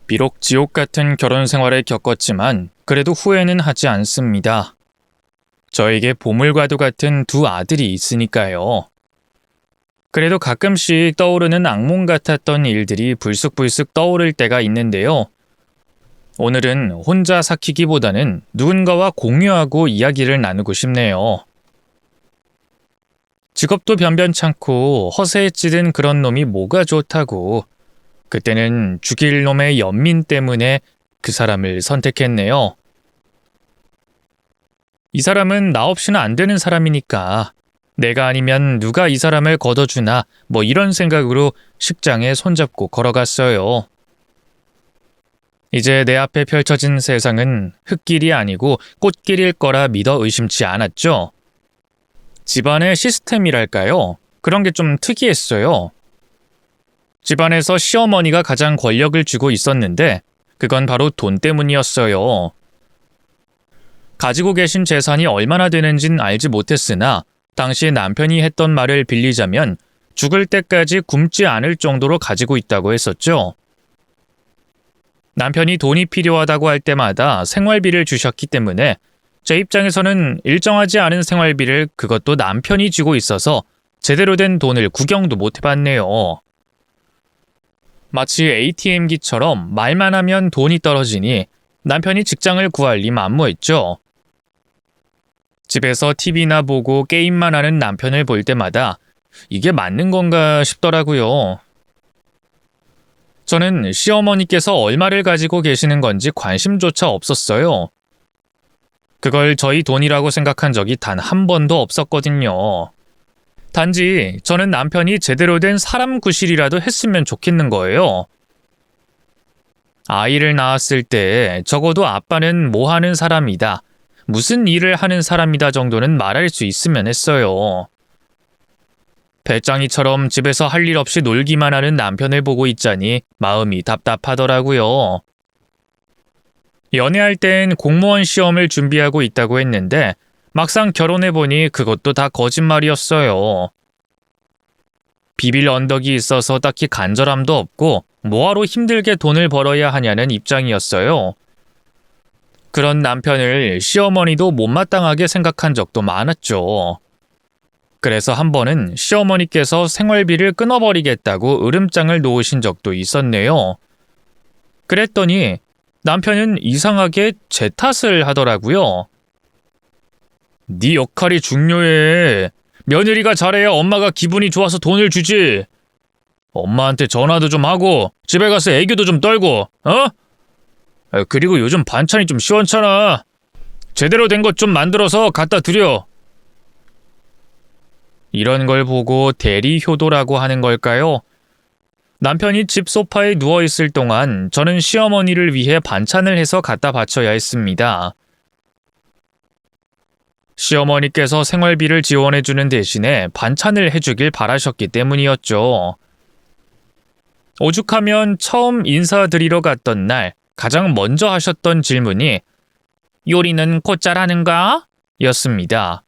비록 지옥 같은 결혼 생활을 겪었지만 그래도 후회는 하지 않습니다. 저에게 보물과도 같은 두 아들이 있으니까요. 그래도 가끔씩 떠오르는 악몽 같았던 일들이 불쑥불쑥 떠오를 때가 있는데요. 오늘은 혼자 삭히기보다는 누군가와 공유하고 이야기를 나누고 싶네요. 직업도 변변찮고 허세에 찌든 그런 놈이 뭐가 좋다고. 그때는 죽일 놈의 연민 때문에 그 사람을 선택했네요. 이 사람은 나 없이는 안 되는 사람이니까 내가 아니면 누가 이 사람을 걷어주나 뭐 이런 생각으로 식장에 손잡고 걸어갔어요. 이제 내 앞에 펼쳐진 세상은 흙길이 아니고 꽃길일 거라 믿어 의심치 않았죠. 집안의 시스템이랄까요? 그런 게 좀 특이했어요. 집안에서 시어머니가 가장 권력을 쥐고 있었는데 그건 바로 돈 때문이었어요. 가지고 계신 재산이 얼마나 되는진 알지 못했으나 당시 남편이 했던 말을 빌리자면 죽을 때까지 굶지 않을 정도로 가지고 있다고 했었죠. 남편이 돈이 필요하다고 할 때마다 생활비를 주셨기 때문에 제 입장에서는 일정하지 않은 생활비를 그것도 남편이 쥐고 있어서 제대로 된 돈을 구경도 못 해봤네요. 마치 ATM기처럼 말만 하면 돈이 떨어지니 남편이 직장을 구할 리 만무했죠. 집에서 TV나 보고 게임만 하는 남편을 볼 때마다 이게 맞는 건가 싶더라고요. 저는 시어머니께서 얼마를 가지고 계시는 건지 관심조차 없었어요. 그걸 저희 돈이라고 생각한 적이 단 한 번도 없었거든요. 단지 저는 남편이 제대로 된 사람 구실이라도 했으면 좋겠는 거예요. 아이를 낳았을 때 적어도 아빠는 뭐 하는 사람이다, 무슨 일을 하는 사람이다 정도는 말할 수 있으면 했어요. 배짱이처럼 집에서 할 일 없이 놀기만 하는 남편을 보고 있자니 마음이 답답하더라고요. 연애할 땐 공무원 시험을 준비하고 있다고 했는데 막상 결혼해보니 그것도 다 거짓말이었어요. 비빌 언덕이 있어서 딱히 간절함도 없고 뭐하러 힘들게 돈을 벌어야 하냐는 입장이었어요. 그런 남편을 시어머니도 못마땅하게 생각한 적도 많았죠. 그래서 한 번은 시어머니께서 생활비를 끊어버리겠다고 으름장을 놓으신 적도 있었네요. 그랬더니 남편은 이상하게 제 탓을 하더라고요. 네 역할이 중요해. 며느리가 잘해야 엄마가 기분이 좋아서 돈을 주지. 엄마한테 전화도 좀 하고 집에 가서 애교도 좀 떨고, 어? 그리고 요즘 반찬이 좀 시원찮아. 제대로 된 것 좀 만들어서 갖다 드려. 이런 걸 보고 대리효도라고 하는 걸까요? 남편이 집 소파에 누워있을 동안 저는 시어머니를 위해 반찬을 해서 갖다 바쳐야 했습니다. 시어머니께서 생활비를 지원해주는 대신에 반찬을 해주길 바라셨기 때문이었죠. 오죽하면 처음 인사드리러 갔던 날 가장 먼저 하셨던 질문이 요리는 곧잘 하는가? 였습니다.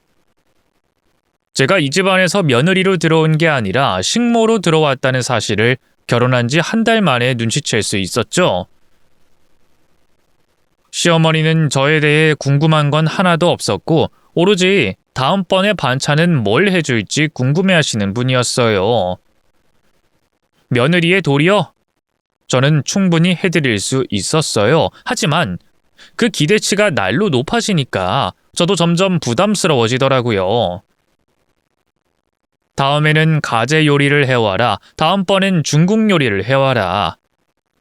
제가 이 집안에서 며느리로 들어온 게 아니라 식모로 들어왔다는 사실을 결혼한 지 한 달 만에 눈치챌 수 있었죠. 시어머니는 저에 대해 궁금한 건 하나도 없었고 오로지 다음번에 반찬은 뭘 해줄지 궁금해하시는 분이었어요. 며느리의 도리요? 저는 충분히 해드릴 수 있었어요. 하지만 그 기대치가 날로 높아지니까 저도 점점 부담스러워지더라고요. 다음에는 가재 요리를 해와라. 다음번엔 중국 요리를 해와라.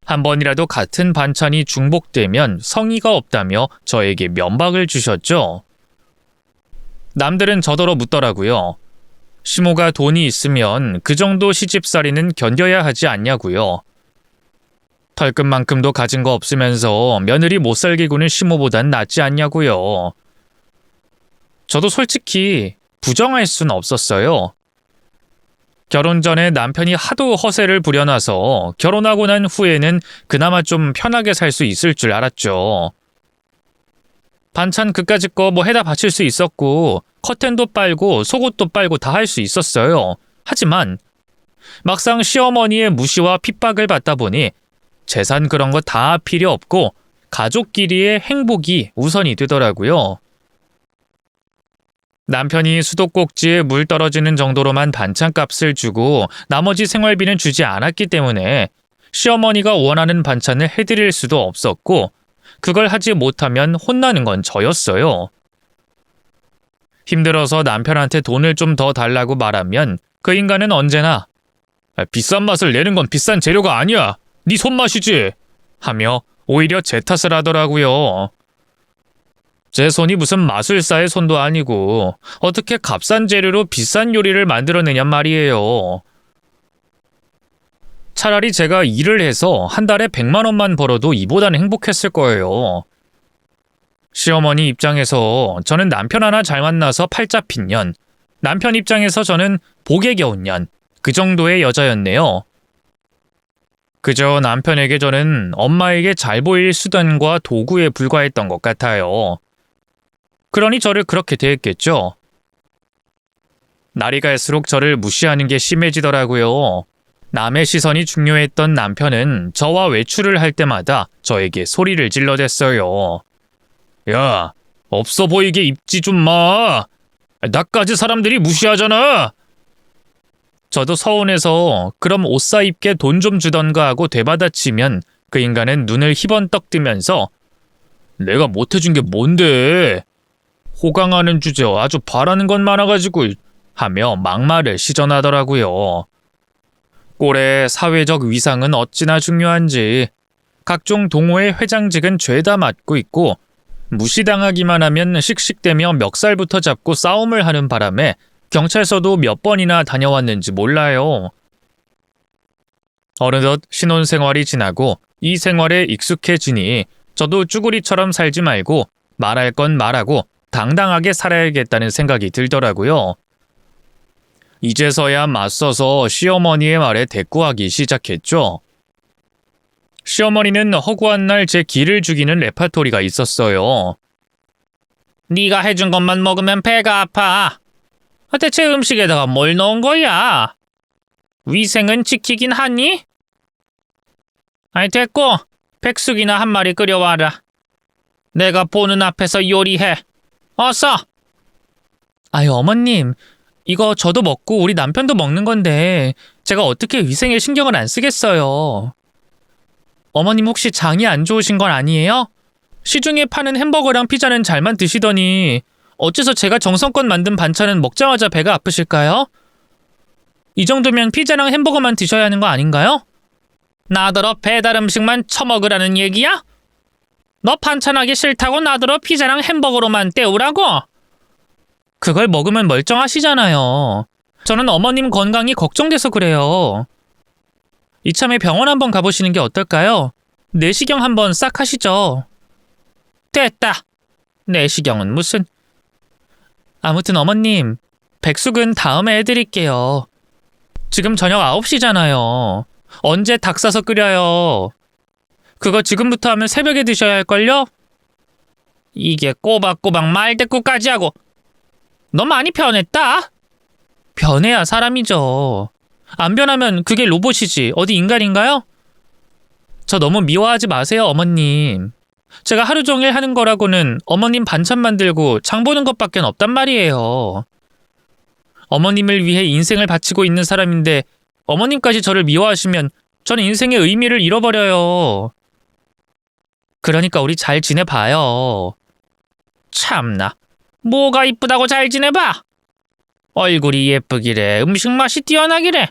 한 번이라도 같은 반찬이 중복되면 성의가 없다며 저에게 면박을 주셨죠. 남들은 저더러 묻더라고요. 시모가 돈이 있으면 그 정도 시집살이는 견뎌야 하지 않냐고요. 털끝만큼도 가진 거 없으면서 며느리 못 살게 구는 시모보단 낫지 않냐고요. 저도 솔직히 부정할 순 없었어요. 결혼 전에 남편이 하도 허세를 부려놔서 결혼하고 난 후에는 그나마 좀 편하게 살 수 있을 줄 알았죠. 반찬 그까짓 거 뭐 해다 바칠 수 있었고 커튼도 빨고 속옷도 빨고 다 할 수 있었어요. 하지만 막상 시어머니의 무시와 핍박을 받다 보니 재산 그런 거 다 필요 없고 가족끼리의 행복이 우선이 되더라고요. 남편이 수도꼭지에 물 떨어지는 정도로만 반찬값을 주고 나머지 생활비는 주지 않았기 때문에 시어머니가 원하는 반찬을 해드릴 수도 없었고 그걸 하지 못하면 혼나는 건 저였어요. 힘들어서 남편한테 돈을 좀 더 달라고 말하면 그 인간은 언제나 비싼 맛을 내는 건 비싼 재료가 아니야. 네 손맛이지. 하며 오히려 제 탓을 하더라고요. 제 손이 무슨 마술사의 손도 아니고 어떻게 값싼 재료로 비싼 요리를 만들어내냔 말이에요. 차라리 제가 일을 해서 한 달에 100만 원만 벌어도 이보다는 행복했을 거예요. 시어머니 입장에서 저는 남편 하나 잘 만나서 팔자 핀 년, 남편 입장에서 저는 복에 겨운 년, 그 정도의 여자였네요. 그저 남편에게 저는 엄마에게 잘 보일 수단과 도구에 불과했던 것 같아요. 그러니 저를 그렇게 대했겠죠. 날이 갈수록 저를 무시하는 게 심해지더라고요. 남의 시선이 중요했던 남편은 저와 외출을 할 때마다 저에게 소리를 질러댔어요. 야, 없어 보이게 입지 좀 마. 나까지 사람들이 무시하잖아. 저도 서운해서 그럼 옷 사입게 돈 좀 주던가 하고 되받아치면 그 인간은 눈을 희번떡 뜨면서 내가 못해준 게 뭔데? 호강하는 주제 아주 바라는 건 많아가지고 하며 막말을 시전하더라고요. 꼴의 사회적 위상은 어찌나 중요한지 각종 동호회 회장직은 죄다 맡고 있고 무시당하기만 하면 씩씩대며 멱살부터 잡고 싸움을 하는 바람에 경찰서도 몇 번이나 다녀왔는지 몰라요. 어느덧 신혼생활이 지나고 이 생활에 익숙해지니 저도 쭈구리처럼 살지 말고 말할 건 말하고 당당하게 살아야겠다는 생각이 들더라고요. 이제서야 맞서서 시어머니의 말에 대꾸하기 시작했죠. 시어머니는 허구한 날 제 기를 죽이는 레파토리가 있었어요. 네가 해준 것만 먹으면 배가 아파. 대체 음식에다가 뭘 넣은 거야? 위생은 지키긴 하니? 아니 됐고 백숙이나 한 마리 끓여와라. 내가 보는 앞에서 요리해. 어서! 아유 어머님, 이거 저도 먹고 우리 남편도 먹는 건데 제가 어떻게 위생에 신경을 안 쓰겠어요. 어머님 혹시 장이 안 좋으신 건 아니에요? 시중에 파는 햄버거랑 피자는 잘만 드시더니 어째서 제가 정성껏 만든 반찬은 먹자마자 배가 아프실까요? 이 정도면 피자랑 햄버거만 드셔야 하는 거 아닌가요? 나더러 배달 음식만 처먹으라는 얘기야? 너 반찬하기 싫다고 나더러 피자랑 햄버거로만 때우라고? 그걸 먹으면 멀쩡하시잖아요. 저는 어머님 건강이 걱정돼서 그래요. 이참에 병원 한번 가보시는 게 어떨까요? 내시경 한번 싹 하시죠. 됐다. 내시경은 무슨... 아무튼 어머님, 백숙은 다음에 해드릴게요. 지금 저녁 9시잖아요. 언제 닭 사서 끓여요. 그거 지금부터 하면 새벽에 드셔야 할걸요? 이게 꼬박꼬박 말대꾸까지 하고. 너 많이 변했다? 변해야 사람이죠. 안 변하면 그게 로봇이지 어디 인간인가요? 저 너무 미워하지 마세요 어머님. 제가 하루 종일 하는 거라고는 어머님 반찬 만들고 장 보는 것밖에 없단 말이에요. 어머님을 위해 인생을 바치고 있는 사람인데 어머님까지 저를 미워하시면 저는 인생의 의미를 잃어버려요. 그러니까 우리 잘 지내봐요. 참나, 뭐가 이쁘다고 잘 지내봐? 얼굴이 예쁘기래, 음식 맛이 뛰어나기래,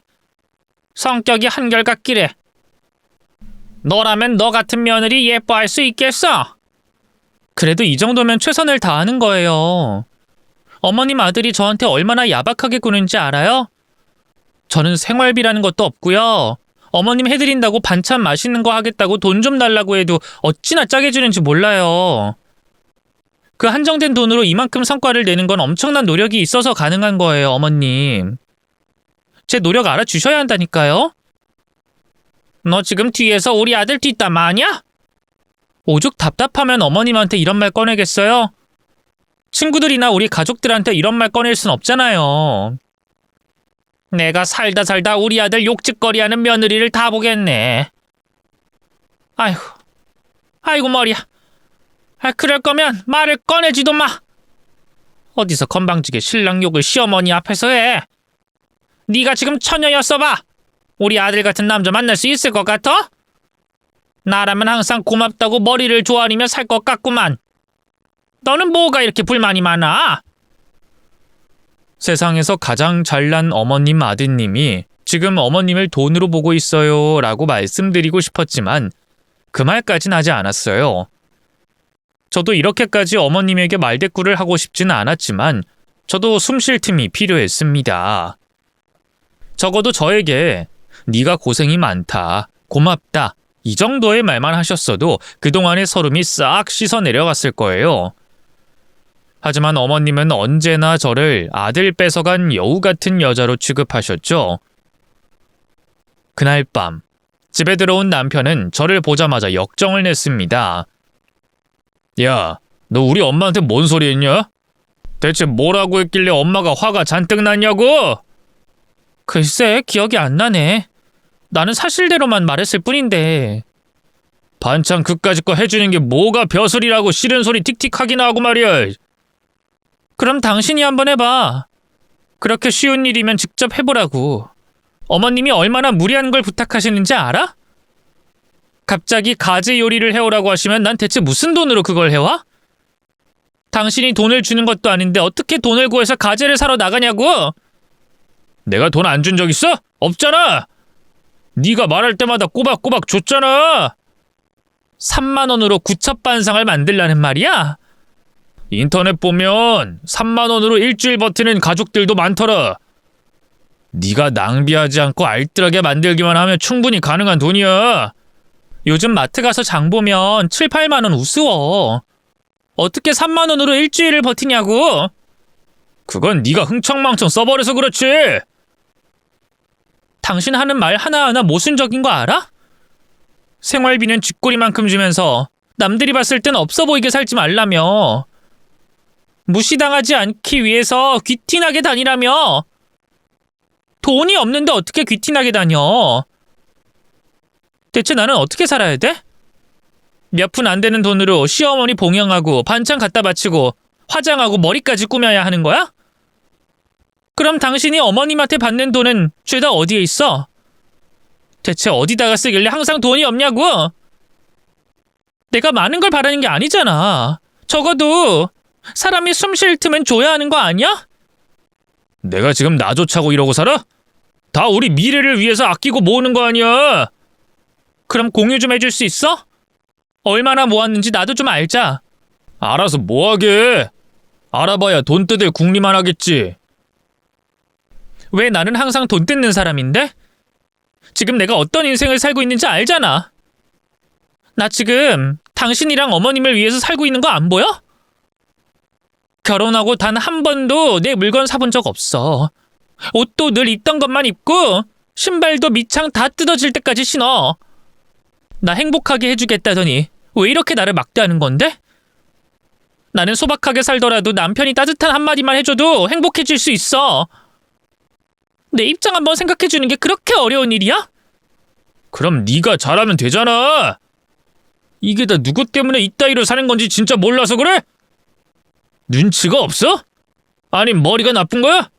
성격이 한결같기래. 너라면 너 같은 며느리 예뻐할 수 있겠어? 그래도 이 정도면 최선을 다하는 거예요. 어머님 아들이 저한테 얼마나 야박하게 구는지 알아요? 저는 생활비라는 것도 없고요. 어머님 해드린다고 반찬 맛있는 거 하겠다고 돈 좀 달라고 해도 어찌나 짜게 주는지 몰라요. 그 한정된 돈으로 이만큼 성과를 내는 건 엄청난 노력이 있어서 가능한 거예요, 어머님. 제 노력 알아주셔야 한다니까요. 너 지금 뒤에서 우리 아들 뒷담 아냐? 오죽 답답하면 어머님한테 이런 말 꺼내겠어요? 친구들이나 우리 가족들한테 이런 말 꺼낼 순 없잖아요. 내가 살다 우리 아들 욕짓거리하는 며느리를 다 보겠네. 아이고, 아이고 머리야. 그럴 거면 말을 꺼내지도 마. 어디서 건방지게 신랑 욕을 시어머니 앞에서 해. 네가 지금 처녀였어 봐. 우리 아들 같은 남자 만날 수 있을 것 같아? 나라면 항상 고맙다고 머리를 조아리며 살 것 같구만. 너는 뭐가 이렇게 불만이 많아? 세상에서 가장 잘난 어머님 아드님이 지금 어머님을 돈으로 보고 있어요 라고 말씀드리고 싶었지만 그 말까진 하지 않았어요. 저도 이렇게까지 어머님에게 말대꾸를 하고 싶지는 않았지만 저도 숨 쉴 틈이 필요했습니다. 적어도 저에게 네가 고생이 많다, 고맙다 이 정도의 말만 하셨어도 그동안의 서름이 싹 씻어 내려갔을 거예요. 하지만 어머님은 언제나 저를 아들 뺏어간 여우 같은 여자로 취급하셨죠. 그날 밤 집에 들어온 남편은 저를 보자마자 역정을 냈습니다. 야, 너 우리 엄마한테 뭔 소리 했냐? 대체 뭐라고 했길래 엄마가 화가 잔뜩 났냐고? 글쎄, 기억이 안 나네. 나는 사실대로만 말했을 뿐인데. 반찬 그까짓 거 해주는 게 뭐가 벼슬이라고 싫은 소리 틱틱하기나 하고 말이야. 그럼 당신이 한번 해봐. 그렇게 쉬운 일이면 직접 해보라고. 어머님이 얼마나 무리한 걸 부탁하시는지 알아? 갑자기 가재 요리를 해오라고 하시면 난 대체 무슨 돈으로 그걸 해와? 당신이 돈을 주는 것도 아닌데 어떻게 돈을 구해서 가재를 사러 나가냐고? 내가 돈 안 준 적 있어? 없잖아! 네가 말할 때마다 꼬박꼬박 줬잖아! 3만 원으로 구첩반상을 만들라는 말이야? 인터넷 보면 3만 원으로 일주일 버티는 가족들도 많더라. 네가 낭비하지 않고 알뜰하게 만들기만 하면 충분히 가능한 돈이야. 요즘 마트 가서 장 보면 7, 8만 원 우스워. 어떻게 3만 원으로 일주일을 버티냐고? 그건 네가 흥청망청 써버려서 그렇지. 당신 하는 말 하나하나 모순적인 거 알아? 생활비는 쥐꼬리만큼 주면서 남들이 봤을 땐 없어 보이게 살지 말라며. 무시당하지 않기 위해서 귀티나게 다니라며. 돈이 없는데 어떻게 귀티나게 다녀? 대체 나는 어떻게 살아야 돼? 몇 푼 안 되는 돈으로 시어머니 봉양하고 반찬 갖다 바치고 화장하고 머리까지 꾸며야 하는 거야? 그럼 당신이 어머님한테 받는 돈은 죄다 어디에 있어? 대체 어디다가 쓰길래 항상 돈이 없냐고? 내가 많은 걸 바라는 게 아니잖아. 적어도 사람이 숨 쉴 틈은 줘야 하는 거 아니야? 내가 지금 나조차고 이러고 살아? 다 우리 미래를 위해서 아끼고 모으는 거 아니야? 그럼 공유 좀 해줄 수 있어? 얼마나 모았는지 나도 좀 알자. 알아서 뭐하게. 알아봐야 돈 뜯을 궁리만 하겠지. 왜 나는 항상 돈 뜯는 사람인데? 지금 내가 어떤 인생을 살고 있는지 알잖아. 나 지금 당신이랑 어머님을 위해서 살고 있는 거 안 보여? 결혼하고 단 한 번도 내 물건 사본 적 없어. 옷도 늘 입던 것만 입고 신발도 밑창 다 뜯어질 때까지 신어. 나 행복하게 해주겠다더니 왜 이렇게 나를 막대하는 건데? 나는 소박하게 살더라도 남편이 따뜻한 한마디만 해줘도 행복해질 수 있어. 내 입장 한번 생각해주는 게 그렇게 어려운 일이야? 그럼 네가 잘하면 되잖아. 이게 다 누구 때문에 이따위로 사는 건지 진짜 몰라서 그래? 눈치가 없어? 아니 머리가 나쁜 거야?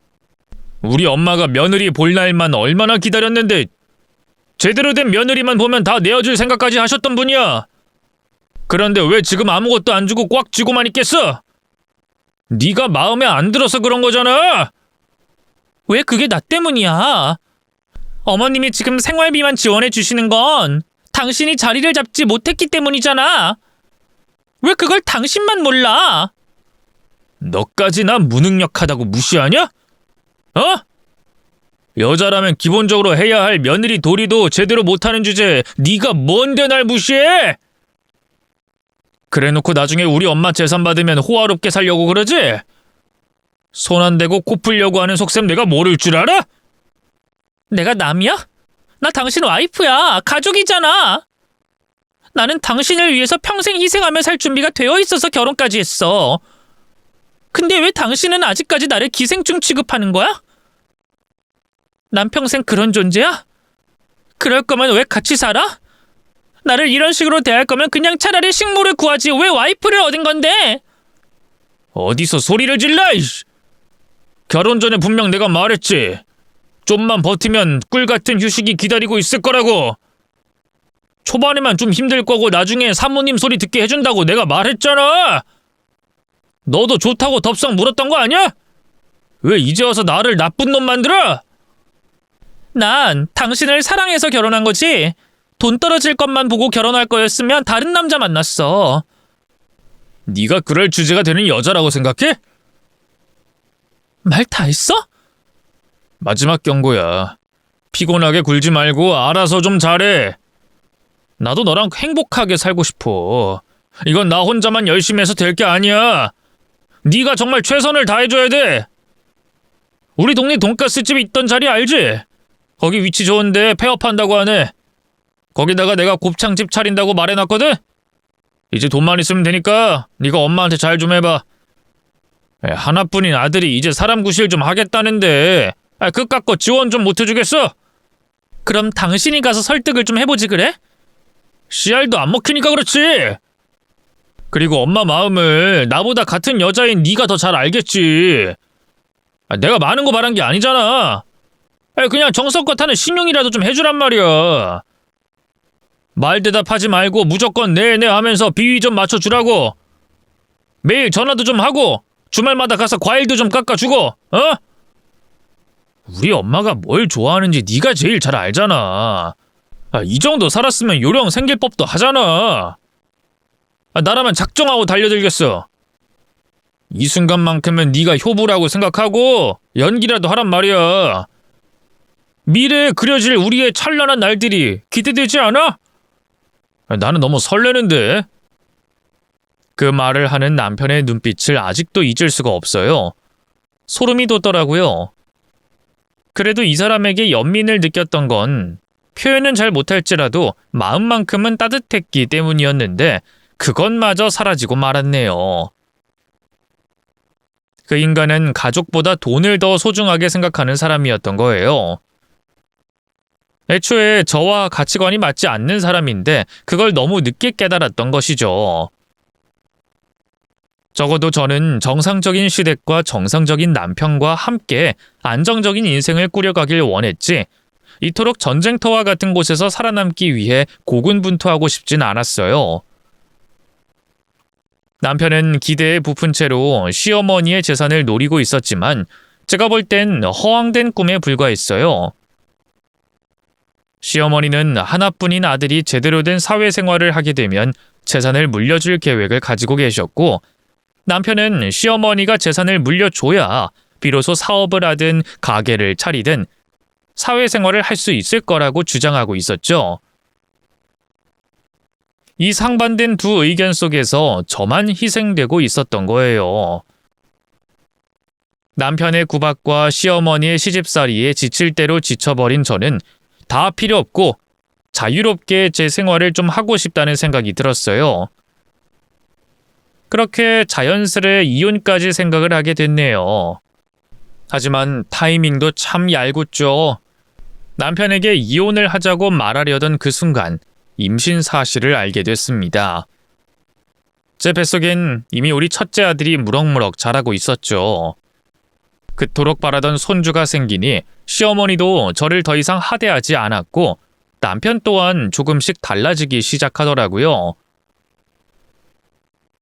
우리 엄마가 며느리 볼 날만 얼마나 기다렸는데 제대로 된 며느리만 보면 다 내어줄 생각까지 하셨던 분이야. 그런데 왜 지금 아무것도 안 주고 꽉 쥐고만 있겠어? 네가 마음에 안 들어서 그런 거잖아. 왜 그게 나 때문이야? 어머님이 지금 생활비만 지원해 주시는 건 당신이 자리를 잡지 못했기 때문이잖아. 왜 그걸 당신만 몰라? 너까지 나 무능력하다고 무시하냐? 어? 여자라면 기본적으로 해야 할 며느리 도리도 제대로 못하는 주제에 네가 뭔데 날 무시해? 그래놓고 나중에 우리 엄마 재산 받으면 호화롭게 살려고 그러지? 손 안 대고 코 풀려고 하는 속셈 내가 모를 줄 알아? 내가 남이야? 나 당신 와이프야. 가족이잖아. 나는 당신을 위해서 평생 희생하며 살 준비가 되어 있어서 결혼까지 했어. 근데 왜 당신은 아직까지 나를 기생충 취급하는 거야? 난 평생 그런 존재야? 그럴 거면 왜 같이 살아? 나를 이런 식으로 대할 거면 그냥 차라리 식모를 구하지 왜 와이프를 얻은 건데? 어디서 소리를 질러! 이씨. 결혼 전에 분명 내가 말했지. 좀만 버티면 꿀 같은 휴식이 기다리고 있을 거라고. 초반에만 좀 힘들 거고 나중에 사모님 소리 듣게 해준다고 내가 말했잖아. 너도 좋다고 덥석 물었던 거 아니야? 왜 이제 와서 나를 나쁜 놈 만들어? 난 당신을 사랑해서 결혼한 거지. 돈 떨어질 것만 보고 결혼할 거였으면 다른 남자 만났어. 네가 그럴 주제가 되는 여자라고 생각해? 말 다 했어? 마지막 경고야. 피곤하게 굴지 말고 알아서 좀 잘해. 나도 너랑 행복하게 살고 싶어. 이건 나 혼자만 열심히 해서 될 게 아니야. 네가 정말 최선을 다해줘야 돼. 우리 동네 돈가스집 있던 자리 알지? 거기 위치 좋은데 폐업한다고 하네. 거기다가 내가 곱창집 차린다고 말해놨거든? 이제 돈만 있으면 되니까 네가 엄마한테 잘 좀 해봐. 하나뿐인 아들이 이제 사람 구실 좀 하겠다는데 그깟 거 지원 좀 못 해주겠어? 그럼 당신이 가서 설득을 좀 해보지 그래? 씨알도 안 먹히니까 그렇지. 그리고 엄마 마음을 나보다 같은 여자인 네가 더 잘 알겠지. 내가 많은 거 바란 게 아니잖아. 그냥 정성껏 하는 신용이라도 좀 해주란 말이야. 말 대답하지 말고 무조건 네네 하면서 비위 좀 맞춰주라고. 매일 전화도 좀 하고 주말마다 가서 과일도 좀 깎아주고. 어? 우리 엄마가 뭘 좋아하는지 네가 제일 잘 알잖아. 이 정도 살았으면 요령 생길 법도 하잖아. 나라면 작정하고 달려들겠어. 이 순간만큼은 네가 효부라고 생각하고 연기라도 하란 말이야. 미래에 그려질 우리의 찬란한 날들이 기대되지 않아? 나는 너무 설레는데. 그 말을 하는 남편의 눈빛을 아직도 잊을 수가 없어요. 소름이 돋더라고요. 그래도 이 사람에게 연민을 느꼈던 건 표현은 잘 못할지라도 마음만큼은 따뜻했기 때문이었는데 그것마저 사라지고 말았네요. 그 인간은 가족보다 돈을 더 소중하게 생각하는 사람이었던 거예요. 애초에 저와 가치관이 맞지 않는 사람인데 그걸 너무 늦게 깨달았던 것이죠. 적어도 저는 정상적인 시댁과 정상적인 남편과 함께 안정적인 인생을 꾸려가길 원했지 이토록 전쟁터와 같은 곳에서 살아남기 위해 고군분투하고 싶진 않았어요. 남편은 기대에 부푼 채로 시어머니의 재산을 노리고 있었지만 제가 볼 땐 허황된 꿈에 불과했어요. 시어머니는 하나뿐인 아들이 제대로 된 사회생활을 하게 되면 재산을 물려줄 계획을 가지고 계셨고 남편은 시어머니가 재산을 물려줘야 비로소 사업을 하든 가게를 차리든 사회생활을 할 수 있을 거라고 주장하고 있었죠. 이 상반된 두 의견 속에서 저만 희생되고 있었던 거예요. 남편의 구박과 시어머니의 시집살이에 지칠 대로 지쳐버린 저는 다 필요 없고 자유롭게 제 생활을 좀 하고 싶다는 생각이 들었어요. 그렇게 자연스레 이혼까지 생각을 하게 됐네요. 하지만 타이밍도 참 얄궂죠. 남편에게 이혼을 하자고 말하려던 그 순간 임신 사실을 알게 됐습니다. 제 뱃속엔 이미 우리 첫째 아들이 무럭무럭 자라고 있었죠. 그토록 바라던 손주가 생기니 시어머니도 저를 더 이상 하대하지 않았고 남편 또한 조금씩 달라지기 시작하더라고요.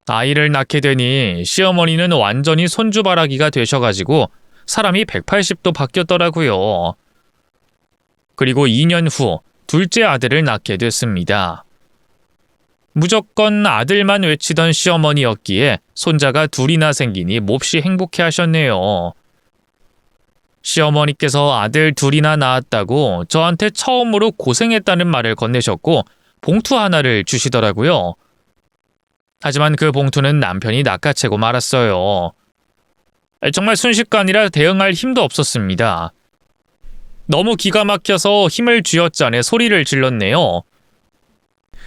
아이를 낳게 되니 시어머니는 완전히 손주바라기가 되셔가지고 사람이 180도 바뀌었더라고요. 그리고 2년 후 둘째 아들을 낳게 됐습니다. 무조건 아들만 외치던 시어머니였기에 손자가 둘이나 생기니 몹시 행복해하셨네요. 시어머니께서 아들 둘이나 낳았다고 저한테 처음으로 고생했다는 말을 건네셨고 봉투 하나를 주시더라고요. 하지만 그 봉투는 남편이 낚아채고 말았어요. 정말 순식간이라 대응할 힘도 없었습니다. 너무 기가 막혀서 힘을 쥐어짜내 소리를 질렀네요.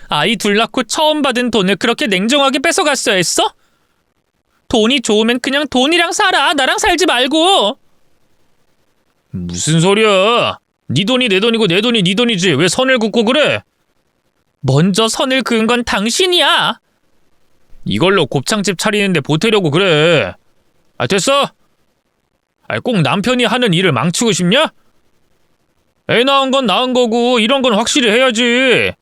아이 둘 낳고 처음 받은 돈을 그렇게 냉정하게 뺏어갔어야 했어? 돈이 좋으면 그냥 돈이랑 살아. 나랑 살지 말고. 무슨 소리야? 네 돈이 내 돈이고 내 돈이 네 돈이지. 왜 선을 긋고 그래? 먼저 선을 그은 건 당신이야. 이걸로 곱창집 차리는데 보태려고 그래. 됐어? 꼭 남편이 하는 일을 망치고 싶냐? 애 낳은 건 낳은 거고 이런 건 확실히 해야지.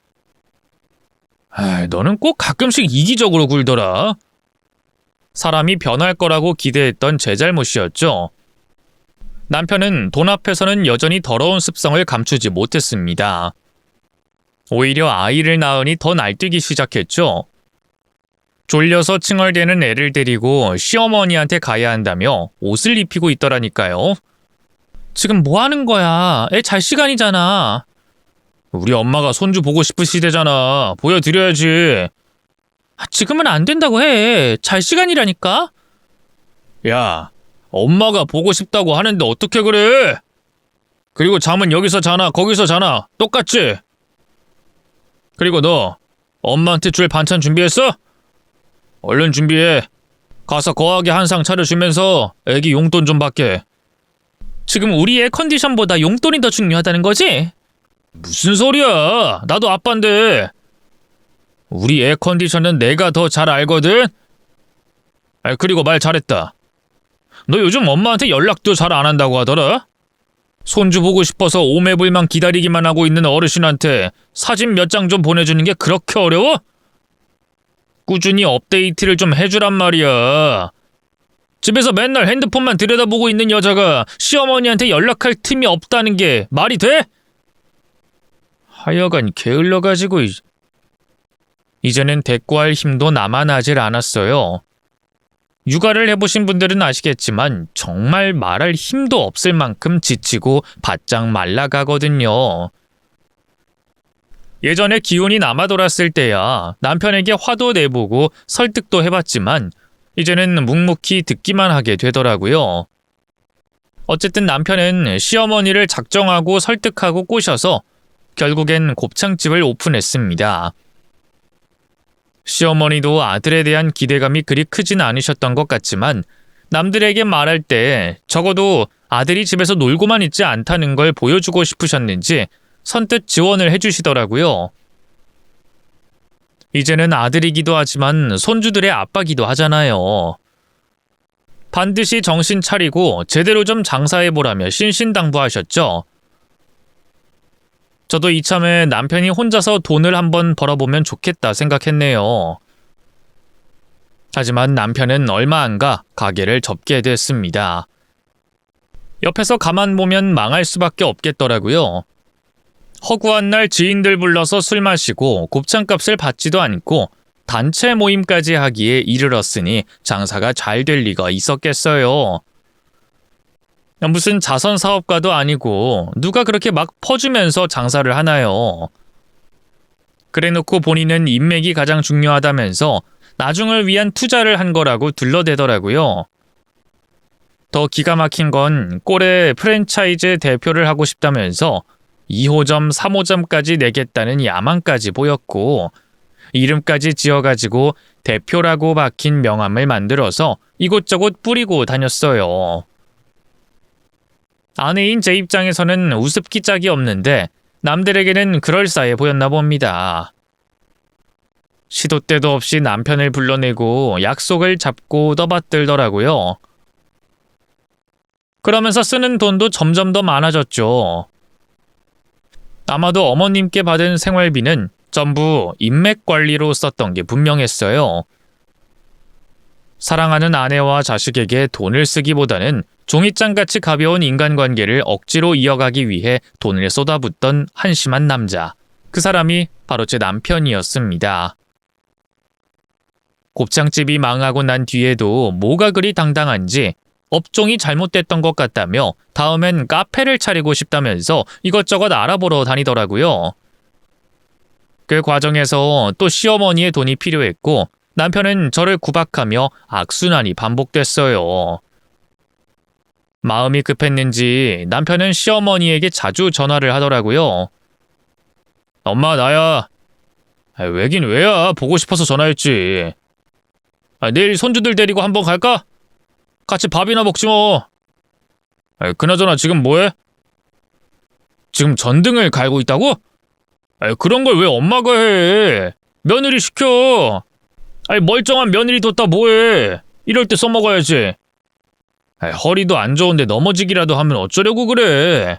너는 꼭 가끔씩 이기적으로 굴더라. 사람이 변할 거라고 기대했던 제 잘못이었죠. 남편은 돈 앞에서는 여전히 더러운 습성을 감추지 못했습니다. 오히려 아이를 낳으니 더 날뛰기 시작했죠. 졸려서 칭얼대는 애를 데리고 시어머니한테 가야 한다며 옷을 입히고 있더라니까요. 지금 뭐 하는 거야? 애 잘 시간이잖아. 우리 엄마가 손주 보고 싶으시대잖아. 보여드려야지. 지금은 안 된다고 해. 잘 시간이라니까. 야, 엄마가 보고 싶다고 하는데 어떻게 그래? 그리고 잠은 여기서 자나 거기서 자나 똑같지? 그리고 너 엄마한테 줄 반찬 준비했어? 얼른 준비해. 가서 거하게 한 상 차려주면서 애기 용돈 좀 받게. 지금 우리 애 컨디션보다 용돈이 더 중요하다는 거지? 무슨 소리야. 나도 아빠인데. 우리 애 컨디션은 내가 더 잘 알거든? 그리고 말 잘했다. 너 요즘 엄마한테 연락도 잘 안 한다고 하더라? 손주 보고 싶어서 오매불망 기다리기만 하고 있는 어르신한테 사진 몇 장 좀 보내주는 게 그렇게 어려워? 꾸준히 업데이트를 좀 해주란 말이야. 집에서 맨날 핸드폰만 들여다보고 있는 여자가 시어머니한테 연락할 틈이 없다는 게 말이 돼? 하여간 게을러가지고 이제는 대꾸할 힘도 남아나질 않았어요. 육아를 해보신 분들은 아시겠지만 정말 말할 힘도 없을 만큼 지치고 바짝 말라가거든요. 예전에 기운이 남아 돌았을 때야 남편에게 화도 내보고 설득도 해봤지만 이제는 묵묵히 듣기만 하게 되더라고요. 어쨌든 남편은 시어머니를 작정하고 설득하고 꼬셔서 결국엔 곱창집을 오픈했습니다. 시어머니도 아들에 대한 기대감이 그리 크진 않으셨던 것 같지만 남들에게 말할 때 적어도 아들이 집에서 놀고만 있지 않다는 걸 보여주고 싶으셨는지 선뜻 지원을 해주시더라고요. 이제는 아들이기도 하지만 손주들의 아빠기도 하잖아요. 반드시 정신 차리고 제대로 좀 장사해보라며 신신당부하셨죠. 저도 이참에 남편이 혼자서 돈을 한번 벌어보면 좋겠다 생각했네요. 하지만 남편은 얼마 안 가 가게를 접게 됐습니다. 옆에서 가만 보면 망할 수밖에 없겠더라고요. 허구한 날 지인들 불러서 술 마시고 곱창값을 받지도 않고 단체 모임까지 하기에 이르렀으니 장사가 잘 될 리가 있었겠어요. 무슨 자선 사업가도 아니고 누가 그렇게 막 퍼주면서 장사를 하나요? 그래놓고 본인은 인맥이 가장 중요하다면서 나중을 위한 투자를 한 거라고 둘러대더라고요. 더 기가 막힌 건 꼴에 프랜차이즈 대표를 하고 싶다면서 2호점, 3호점까지 내겠다는 야망까지 보였고 이름까지 지어가지고 대표라고 박힌 명함을 만들어서 이곳저곳 뿌리고 다녔어요. 아내인 제 입장에서는 우습기 짝이 없는데 남들에게는 그럴싸해 보였나 봅니다. 시도 때도 없이 남편을 불러내고 약속을 잡고 떠받들더라고요. 그러면서 쓰는 돈도 점점 더 많아졌죠. 아마도 어머님께 받은 생활비는 전부 인맥 관리로 썼던 게 분명했어요. 사랑하는 아내와 자식에게 돈을 쓰기보다는 종이장같이 가벼운 인간관계를 억지로 이어가기 위해 돈을 쏟아붓던 한심한 남자. 그 사람이 바로 제 남편이었습니다. 곱창집이 망하고 난 뒤에도 뭐가 그리 당당한지 업종이 잘못됐던 것 같다며 다음엔 카페를 차리고 싶다면서 이것저것 알아보러 다니더라고요. 그 과정에서 또 시어머니의 돈이 필요했고 남편은 저를 구박하며 악순환이 반복됐어요. 마음이 급했는지 남편은 시어머니에게 자주 전화를 하더라고요. 엄마 나야. 왜긴 왜야. 보고 싶어서 전화했지. 내일 손주들 데리고 한번 갈까? 같이 밥이나 먹지 뭐. 그나저나 지금 뭐해? 지금 전등을 갈고 있다고? 그런 걸 왜 엄마가 해? 며느리 시켜. 멀쩡한 며느리 뒀다 뭐해? 이럴 때 써먹어야지. 허리도 안 좋은데 넘어지기라도 하면 어쩌려고 그래?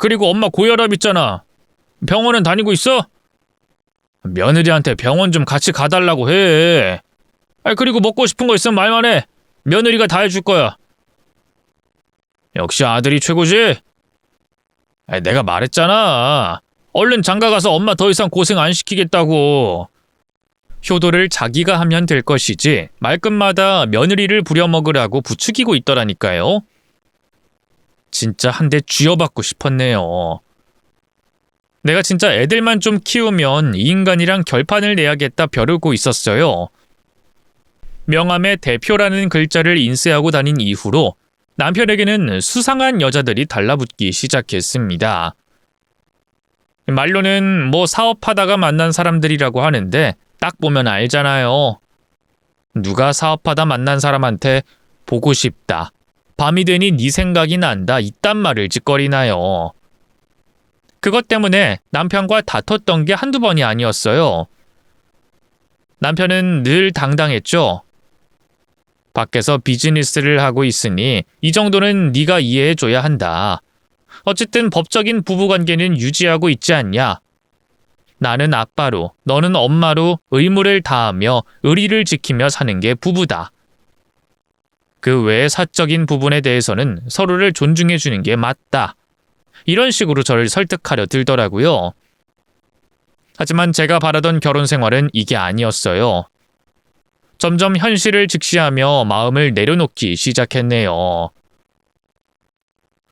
그리고 엄마 고혈압 있잖아. 병원은 다니고 있어? 며느리한테 병원 좀 같이 가달라고 해. 그리고 먹고 싶은 거 있으면 말만 해. 며느리가 다 해줄 거야. 역시 아들이 최고지? 내가 말했잖아. 얼른 장가가서 엄마 더 이상 고생 안 시키겠다고. 효도를 자기가 하면 될 것이지 말끝마다 며느리를 부려먹으라고 부추기고 있더라니까요. 진짜 한 대 쥐어받고 싶었네요. 내가 진짜 애들만 좀 키우면 이 인간이랑 결판을 내야겠다 벼르고 있었어요. 명함에 대표라는 글자를 인쇄하고 다닌 이후로 남편에게는 수상한 여자들이 달라붙기 시작했습니다. 말로는 뭐 사업하다가 만난 사람들이라고 하는데 딱 보면 알잖아요. 누가 사업하다 만난 사람한테 보고 싶다. 밤이 되니 네 생각이 난다. 이딴 말을 짓거리나요. 그것 때문에 남편과 다퉜던 게 한두 번이 아니었어요. 남편은 늘 당당했죠. 밖에서 비즈니스를 하고 있으니 이 정도는 네가 이해해줘야 한다. 어쨌든 법적인 부부관계는 유지하고 있지 않냐. 나는 아빠로, 너는 엄마로 의무를 다하며 의리를 지키며 사는 게 부부다. 그 외의 사적인 부분에 대해서는 서로를 존중해 주는 게 맞다. 이런 식으로 저를 설득하려 들더라고요. 하지만 제가 바라던 결혼 생활은 이게 아니었어요. 점점 현실을 직시하며 마음을 내려놓기 시작했네요.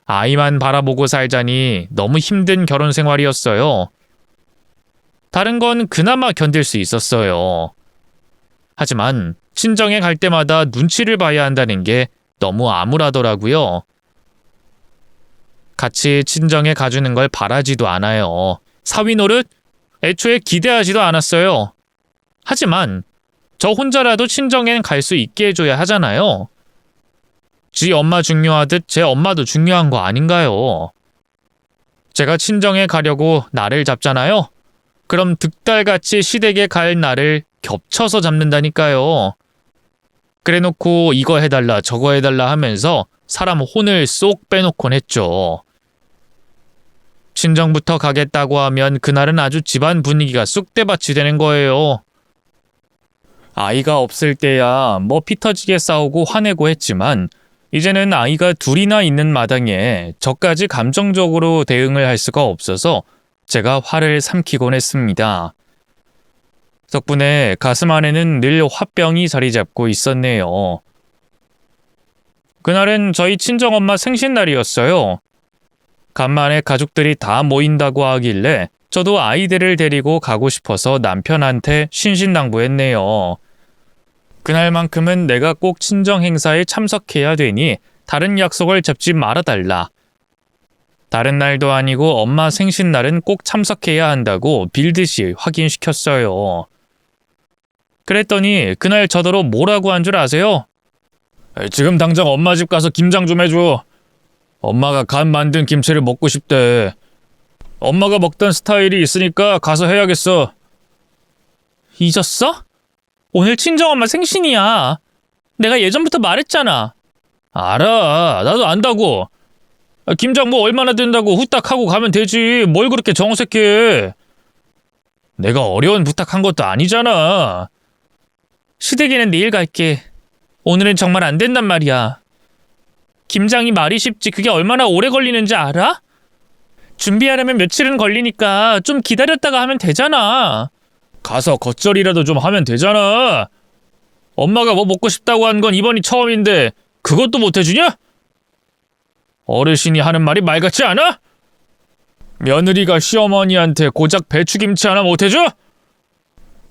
아이만 바라보고 살자니 너무 힘든 결혼 생활이었어요. 다른 건 그나마 견딜 수 있었어요. 하지만 친정에 갈 때마다 눈치를 봐야 한다는 게 너무 암울하더라고요. 같이 친정에 가주는 걸 바라지도 않아요. 사위 노릇? 애초에 기대하지도 않았어요. 하지만 저 혼자라도 친정엔 갈 수 있게 해줘야 하잖아요. 지 엄마 중요하듯 제 엄마도 중요한 거 아닌가요? 제가 친정에 가려고 날을 잡잖아요. 그럼 득달같이 시댁에 갈 날을 겹쳐서 잡는다니까요. 그래놓고 이거 해달라 저거 해달라 하면서 사람 혼을 쏙 빼놓곤 했죠. 친정부터 가겠다고 하면 그날은 아주 집안 분위기가 쑥대밭이 되는 거예요. 아이가 없을 때야 뭐 피 터지게 싸우고 화내고 했지만 이제는 아이가 둘이나 있는 마당에 저까지 감정적으로 대응을 할 수가 없어서 제가 화를 삼키곤 했습니다. 덕분에 가슴 안에는 늘 화병이 자리 잡고 있었네요. 그날은 저희 친정엄마 생신날이었어요. 간만에 가족들이 다 모인다고 하길래 저도 아이들을 데리고 가고 싶어서 남편한테 신신당부했네요. 그날만큼은 내가 꼭 친정 행사에 참석해야 되니 다른 약속을 잡지 말아달라. 다른 날도 아니고 엄마 생신날은 꼭 참석해야 한다고 빌듯이 확인시켰어요. 그랬더니 그날 저더러 뭐라고 한 줄 아세요? 지금 당장 엄마 집 가서 김장 좀 해줘. 엄마가 간 만든 김치를 먹고 싶대. 엄마가 먹던 스타일이 있으니까 가서 해야겠어. 잊었어? 오늘 친정엄마 생신이야. 내가 예전부터 말했잖아. 알아. 나도 안다고. 김장 뭐 얼마나 된다고 후딱 하고 가면 되지. 뭘 그렇게 정색해. 내가 어려운 부탁한 것도 아니잖아. 시댁에는 내일 갈게. 오늘은 정말 안 된단 말이야. 김장이 말이 쉽지 그게 얼마나 오래 걸리는지 알아? 준비하려면 며칠은 걸리니까 좀 기다렸다가 하면 되잖아. 가서 겉절이라도 좀 하면 되잖아. 엄마가 뭐 먹고 싶다고 한 건 이번이 처음인데 그것도 못 해주냐? 어르신이 하는 말이 말 같지 않아? 며느리가 시어머니한테 고작 배추김치 하나 못 해줘?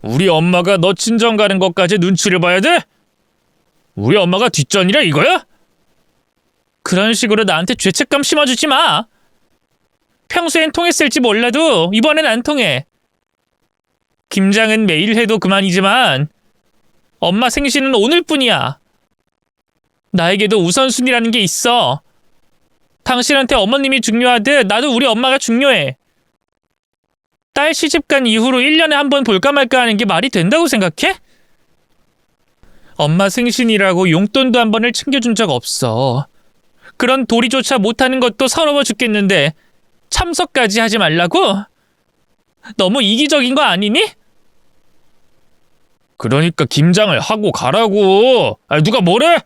우리 엄마가 너 친정 가는 것까지 눈치를 봐야 돼? 우리 엄마가 뒷전이라 이거야? 그런 식으로 나한테 죄책감 심어주지 마. 평소엔 통했을지 몰라도 이번엔 안 통해. 김장은 매일 해도 그만이지만 엄마 생신은 오늘뿐이야. 나에게도 우선순위라는 게 있어. 당신한테 어머님이 중요하듯 나도 우리 엄마가 중요해. 딸 시집간 이후로 1년에 한 번 볼까 말까 하는 게 말이 된다고 생각해? 엄마 생신이라고 용돈도 한 번을 챙겨준 적 없어. 그런 도리조차 못하는 것도 서러워 죽겠는데 참석까지 하지 말라고? 너무 이기적인 거 아니니? 그러니까 김장을 하고 가라고. 누가 뭐래?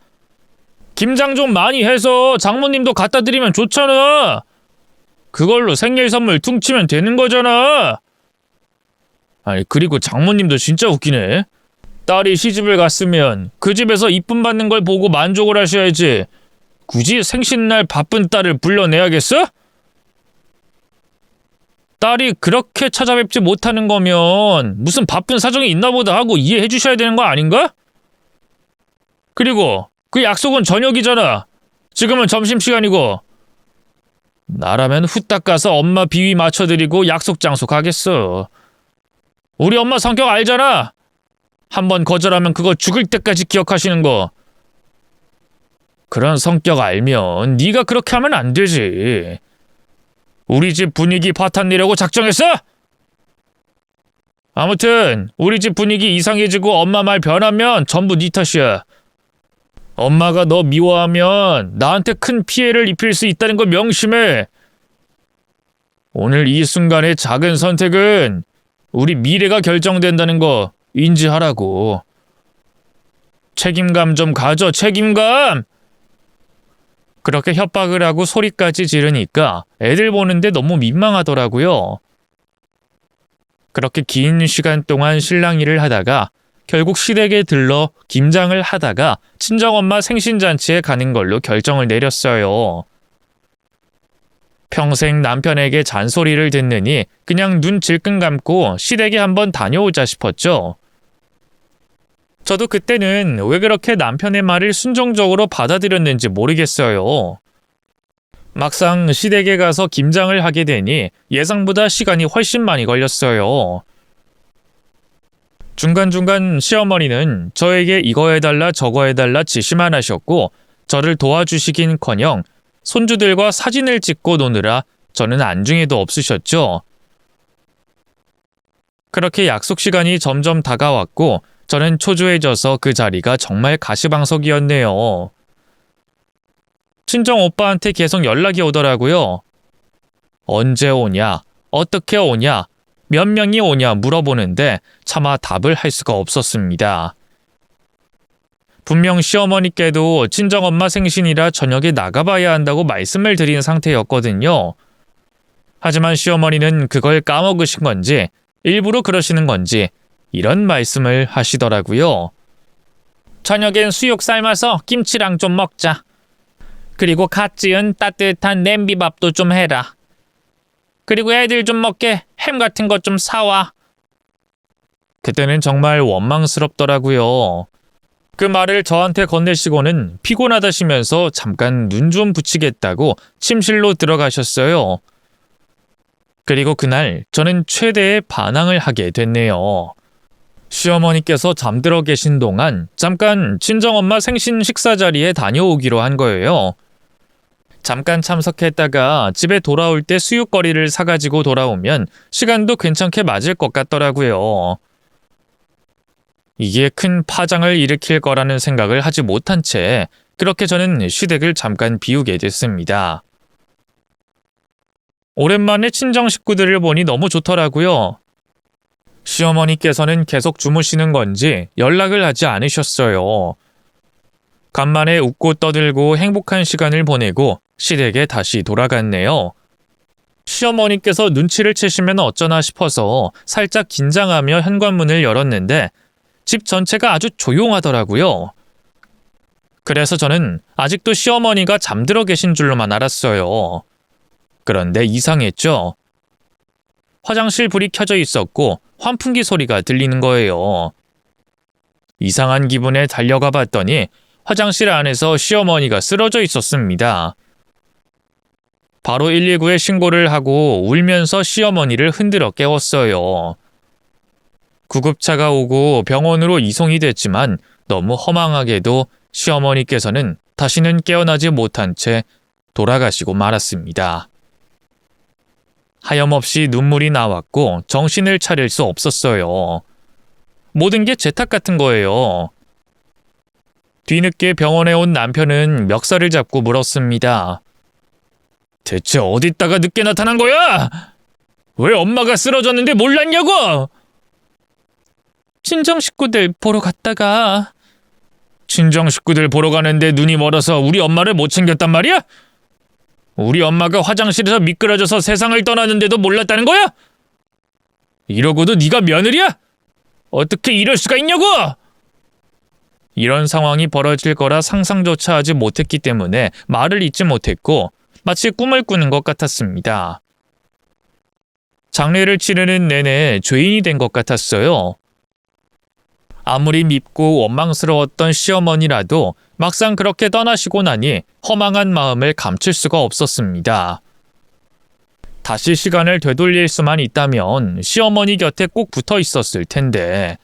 김장 좀 많이 해서 장모님도 갖다 드리면 좋잖아. 그걸로 생일 선물 퉁치면 되는 거잖아. 그리고 장모님도 진짜 웃기네. 딸이 시집을 갔으면 그 집에서 이쁨 받는 걸 보고 만족을 하셔야지. 굳이 생신날 바쁜 딸을 불러내야겠어? 딸이 그렇게 찾아뵙지 못하는 거면 무슨 바쁜 사정이 있나 보다 하고 이해해 주셔야 되는 거 아닌가? 그리고 그 약속은 저녁이잖아. 지금은 점심시간이고. 나라면 후딱 가서 엄마 비위 맞춰드리고 약속 장소 가겠어. 우리 엄마 성격 알잖아. 한번 거절하면 그거 죽을 때까지 기억하시는 거. 그런 성격 알면 네가 그렇게 하면 안 되지. 우리 집 분위기 파탄 내려고 작정했어? 아무튼 우리 집 분위기 이상해지고 엄마 말 변하면 전부 네 탓이야. 엄마가 너 미워하면 나한테 큰 피해를 입힐 수 있다는 걸 명심해. 오늘 이 순간의 작은 선택은 우리 미래가 결정된다는 거 인지하라고. 책임감 좀 가져, 책임감! 그렇게 협박을 하고 소리까지 지르니까 애들 보는데 너무 민망하더라고요. 그렇게 긴 시간 동안 실랑 일을 하다가 결국 시댁에 들러 김장을 하다가 친정엄마 생신잔치에 가는 걸로 결정을 내렸어요. 평생 남편에게 잔소리를 듣느니 그냥 눈 질끈 감고 시댁에 한번 다녀오자 싶었죠. 저도 그때는 왜 그렇게 남편의 말을 순종적으로 받아들였는지 모르겠어요. 막상 시댁에 가서 김장을 하게 되니 예상보다 시간이 훨씬 많이 걸렸어요. 중간중간 시어머니는 저에게 이거 해달라 저거 해달라 지시만 하셨고 저를 도와주시긴커녕 손주들과 사진을 찍고 노느라 저는 안중에도 없으셨죠. 그렇게 약속 시간이 점점 다가왔고 저는 초조해져서 그 자리가 정말 가시방석이었네요. 친정 오빠한테 계속 연락이 오더라고요. 언제 오냐, 어떻게 오냐, 몇 명이 오냐 물어보는데 차마 답을 할 수가 없었습니다. 분명 시어머니께도 친정엄마 생신이라 저녁에 나가봐야 한다고 말씀을 드린 상태였거든요. 하지만 시어머니는 그걸 까먹으신 건지 일부러 그러시는 건지 이런 말씀을 하시더라고요. 저녁엔 수육 삶아서 김치랑 좀 먹자. 그리고 갓 지은 따뜻한 냄비밥도 좀 해라. 그리고 애들 좀 먹게 햄 같은 것 좀 사와. 그때는 정말 원망스럽더라고요. 그 말을 저한테 건네시고는 피곤하다시면서 잠깐 눈 좀 붙이겠다고 침실로 들어가셨어요. 그리고 그날 저는 최대의 반항을 하게 됐네요. 시어머니께서 잠들어 계신 동안 잠깐 친정엄마 생신 식사 자리에 다녀오기로 한 거예요. 잠깐 참석했다가 집에 돌아올 때 수육거리를 사가지고 돌아오면 시간도 괜찮게 맞을 것 같더라고요. 이게 큰 파장을 일으킬 거라는 생각을 하지 못한 채 그렇게 저는 시댁을 잠깐 비우게 됐습니다. 오랜만에 친정 식구들을 보니 너무 좋더라고요. 시어머니께서는 계속 주무시는 건지 연락을 하지 않으셨어요. 간만에 웃고 떠들고 행복한 시간을 보내고 시댁에 다시 돌아갔네요. 시어머니께서 눈치를 채시면 어쩌나 싶어서 살짝 긴장하며 현관문을 열었는데 집 전체가 아주 조용하더라고요. 그래서 저는 아직도 시어머니가 잠들어 계신 줄로만 알았어요. 그런데 이상했죠. 화장실 불이 켜져 있었고 환풍기 소리가 들리는 거예요. 이상한 기분에 달려가 봤더니 화장실 안에서 시어머니가 쓰러져 있었습니다. 바로 119에 신고를 하고 울면서 시어머니를 흔들어 깨웠어요. 구급차가 오고 병원으로 이송이 됐지만 너무 허망하게도 시어머니께서는 다시는 깨어나지 못한 채 돌아가시고 말았습니다. 하염없이 눈물이 나왔고 정신을 차릴 수 없었어요. 모든 게 제 탓 같은 거예요. 뒤늦게 병원에 온 남편은 멱살을 잡고 물었습니다. 대체 어디다가 늦게 나타난 거야? 왜 엄마가 쓰러졌는데 몰랐냐고? 친정 식구들 보러 갔다가. 친정 식구들 보러 가는데 눈이 멀어서 우리 엄마를 못 챙겼단 말이야? 우리 엄마가 화장실에서 미끄러져서 세상을 떠났는데도 몰랐다는 거야? 이러고도 네가 며느리야? 어떻게 이럴 수가 있냐고! 이런 상황이 벌어질 거라 상상조차 하지 못했기 때문에 말을 잇지 못했고 마치 꿈을 꾸는 것 같았습니다. 장례를 치르는 내내 죄인이 된 것 같았어요. 아무리 밉고 원망스러웠던 시어머니라도 막상 그렇게 떠나시고 나니 허망한 마음을 감출 수가 없었습니다. 다시 시간을 되돌릴 수만 있다면 시어머니 곁에 꼭 붙어 있었을 텐데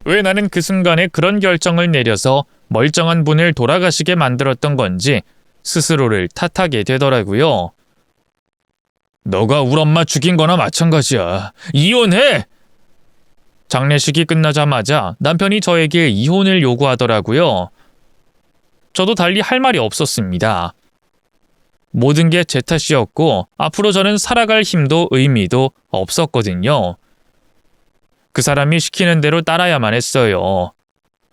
왜 나는 그 순간에 그런 결정을 내려서 멀쩡한 분을 돌아가시게 만들었던 건지 스스로를 탓하게 되더라고요. 너가 우리 엄마 죽인 거나 마찬가지야. 이혼해! 장례식이 끝나자마자 남편이 저에게 이혼을 요구하더라고요. 저도 달리 할 말이 없었습니다. 모든 게 제 탓이었고 앞으로 저는 살아갈 힘도 의미도 없었거든요. 그 사람이 시키는 대로 따라야만 했어요.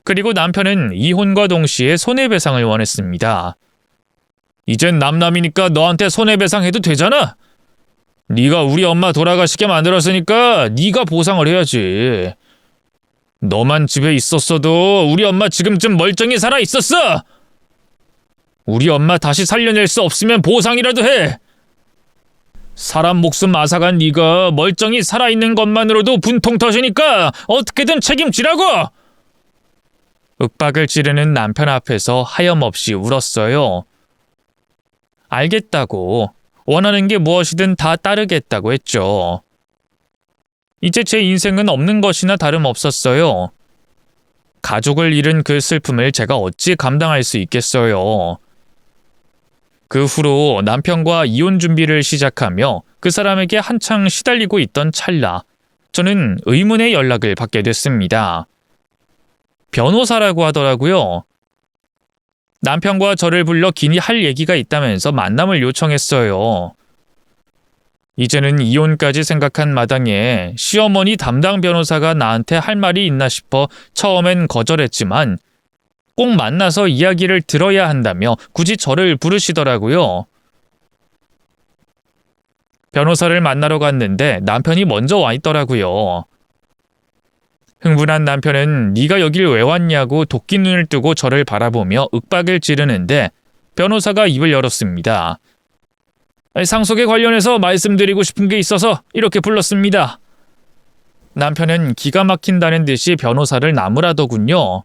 그리고 남편은 이혼과 동시에 손해배상을 원했습니다. 이젠 남남이니까 너한테 손해배상해도 되잖아. 네가 우리 엄마 돌아가시게 만들었으니까 네가 보상을 해야지. 너만 집에 있었어도 우리 엄마 지금쯤 멀쩡히 살아 있었어. 우리 엄마 다시 살려낼 수 없으면 보상이라도 해. 사람 목숨 앗아간 네가 멀쩡히 살아있는 것만으로도 분통 터지니까 어떻게든 책임지라고! 윽박을 지르는 남편 앞에서 하염없이 울었어요. 알겠다고, 원하는 게 무엇이든 다 따르겠다고 했죠. 이제 제 인생은 없는 것이나 다름없었어요. 가족을 잃은 그 슬픔을 제가 어찌 감당할 수 있겠어요. 그 후로 남편과 이혼 준비를 시작하며 그 사람에게 한창 시달리고 있던 찰나 저는 의문의 연락을 받게 됐습니다. 변호사라고 하더라고요. 남편과 저를 불러 긴히 할 얘기가 있다면서 만남을 요청했어요. 이제는 이혼까지 생각한 마당에 시어머니 담당 변호사가 나한테 할 말이 있나 싶어 처음엔 거절했지만 꼭 만나서 이야기를 들어야 한다며 굳이 저를 부르시더라고요. 변호사를 만나러 갔는데 남편이 먼저 와 있더라고요. 흥분한 남편은 네가 여길 왜 왔냐고 도끼 눈을 뜨고 저를 바라보며 윽박을 지르는데 변호사가 입을 열었습니다. 상속에 관련해서 말씀드리고 싶은 게 있어서 이렇게 불렀습니다. 남편은 기가 막힌다는 듯이 변호사를 나무라더군요.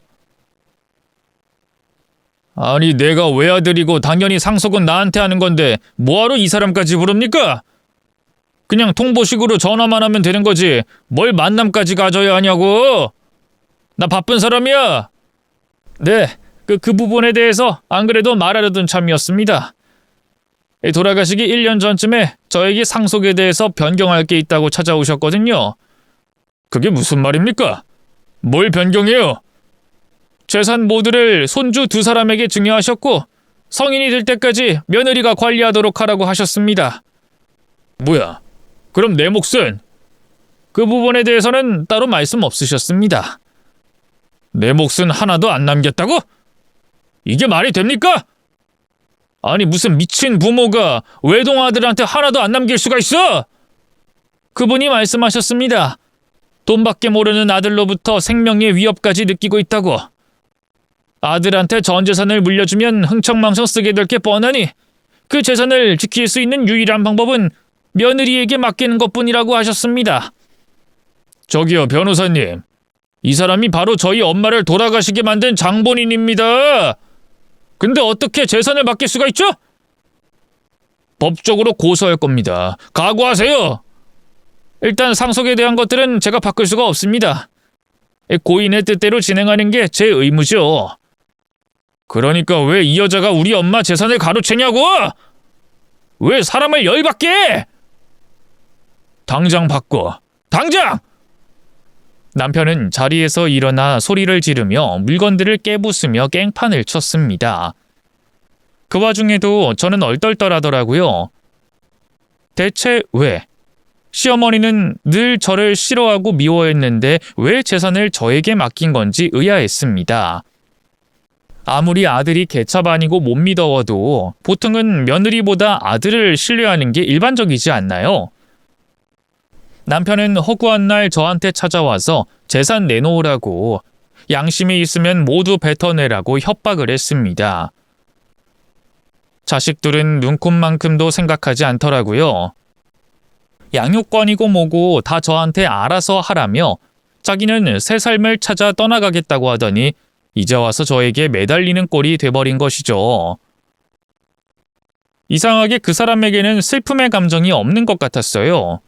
아니 내가 외아들이고 당연히 상속은 나한테 하는 건데 뭐하러 이 사람까지 부릅니까? 그냥 통보식으로 전화만 하면 되는 거지 뭘 만남까지 가져야 하냐고. 나 바쁜 사람이야. 네, 그 부분에 대해서 안 그래도 말하려던 참이었습니다. 돌아가시기 1년 전쯤에 저에게 상속에 대해서 변경할 게 있다고 찾아오셨거든요. 그게 무슨 말입니까? 뭘 변경해요? 재산 모두를 손주 2사람에게 증여하셨고 성인이 될 때까지 며느리가 관리하도록 하라고 하셨습니다. 뭐야? 그럼 내 몫은? 그 부분에 대해서는 따로 말씀 없으셨습니다. 내 몫은 하나도 안 남겼다고? 이게 말이 됩니까? 아니 무슨 미친 부모가 외동아들한테 하나도 안 남길 수가 있어? 그분이 말씀하셨습니다. 돈밖에 모르는 아들로부터 생명의 위협까지 느끼고 있다고. 아들한테 전 재산을 물려주면 흥청망청 쓰게 될 게 뻔하니 그 재산을 지킬 수 있는 유일한 방법은 며느리에게 맡기는 것뿐이라고 하셨습니다. 저기요 변호사님, 이 사람이 바로 저희 엄마를 돌아가시게 만든 장본인입니다. 근데 어떻게 재산을 맡길 수가 있죠? 법적으로 고소할 겁니다. 각오하세요. 일단 상속에 대한 것들은 제가 바꿀 수가 없습니다. 고인의 뜻대로 진행하는 게 제 의무죠. 그러니까 왜 이 여자가 우리 엄마 재산을 가로채냐고! 왜 사람을 열받게 해! 당장 바꿔. 당장! 남편은 자리에서 일어나 소리를 지르며 물건들을 깨부수며 깽판을 쳤습니다. 그 와중에도 저는 얼떨떨하더라고요. 대체 왜? 시어머니는 늘 저를 싫어하고 미워했는데 왜 재산을 저에게 맡긴 건지 의아했습니다. 아무리 아들이 개차반이고 못 믿어워도 보통은 며느리보다 아들을 신뢰하는 게 일반적이지 않나요? 남편은 허구한 날 저한테 찾아와서 재산 내놓으라고, 양심이 있으면 모두 뱉어내라고 협박을 했습니다. 자식들은 눈꼽만큼도 생각하지 않더라고요. 양육권이고 뭐고 다 저한테 알아서 하라며 자기는 새 삶을 찾아 떠나가겠다고 하더니 이제 와서 저에게 매달리는 꼴이 돼버린 것이죠. 이상하게 그 사람에게는 슬픔의 감정이 없는 것 같았어요.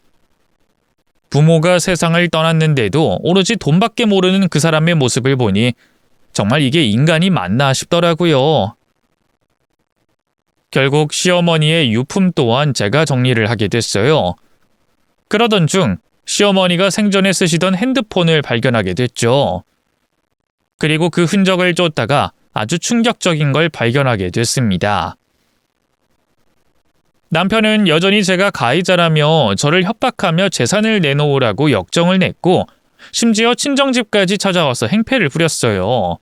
부모가 세상을 떠났는데도 오로지 돈밖에 모르는 그 사람의 모습을 보니 정말 이게 인간이 맞나 싶더라고요. 결국 시어머니의 유품 또한 제가 정리를 하게 됐어요. 그러던 중 시어머니가 생전에 쓰시던 핸드폰을 발견하게 됐죠. 그리고 그 흔적을 쫓다가 아주 충격적인 걸 발견하게 됐습니다. 남편은 여전히 제가 가해자라며 저를 협박하며 재산을 내놓으라고 역정을 냈고 심지어 친정집까지 찾아와서 행패를 부렸어요.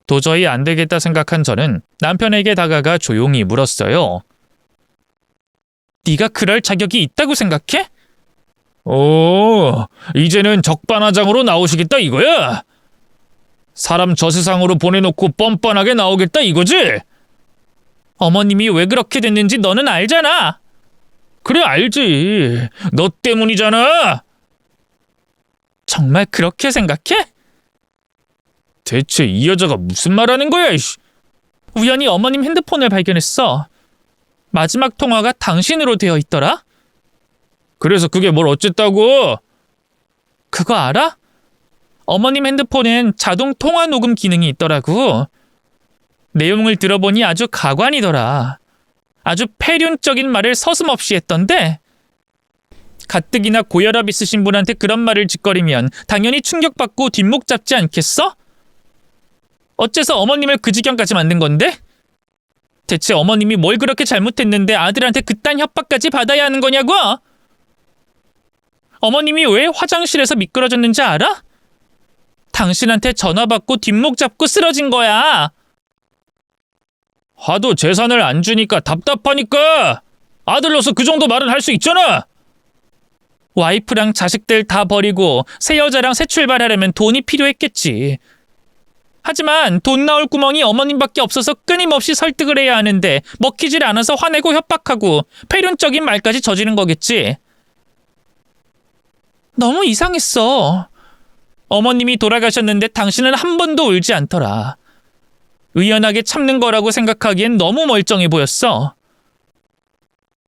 도저히 안 되겠다 생각한 저는 남편에게 다가가 조용히 물었어요. 네가 그럴 자격이 있다고 생각해? 오, 이제는 적반하장으로 나오시겠다 이거야? 사람 저 세상으로 보내놓고 뻔뻔하게 나오겠다 이거지? 어머님이 왜 그렇게 됐는지 너는 알잖아. 그래 알지. 너 때문이잖아. 정말 그렇게 생각해? 대체 이 여자가 무슨 말하는 거야? 이씨. 우연히 어머님 핸드폰을 발견했어. 마지막 통화가 당신으로 되어 있더라. 그래서 그게 뭘 어쨌다고? 그거 알아? 어머님 핸드폰엔 자동 통화 녹음 기능이 있더라고. 내용을 들어보니 아주 가관이더라. 아주 폐륜적인 말을 서슴없이 했던데 가뜩이나 고혈압 있으신 분한테 그런 말을 짓거리면 당연히 충격받고 뒷목 잡지 않겠어? 어째서 어머님을 그 지경까지 만든 건데? 대체 어머님이 뭘 그렇게 잘못했는데 아들한테 그딴 협박까지 받아야 하는 거냐고? 어머님이 왜 화장실에서 미끄러졌는지 알아? 당신한테 전화 받고 뒷목 잡고 쓰러진 거야. 하도 재산을 안 주니까 답답하니까 아들로서 그 정도 말은 할 수 있잖아. 와이프랑 자식들 다 버리고 새 여자랑 새 출발하려면 돈이 필요했겠지. 하지만 돈 나올 구멍이 어머님밖에 없어서 끊임없이 설득을 해야 하는데 먹히질 않아서 화내고 협박하고 폐륜적인 말까지 저지른 거겠지. 너무 이상했어. 어머님이 돌아가셨는데 당신은 한 번도 울지 않더라. 의연하게 참는 거라고 생각하기엔 너무 멀쩡해 보였어.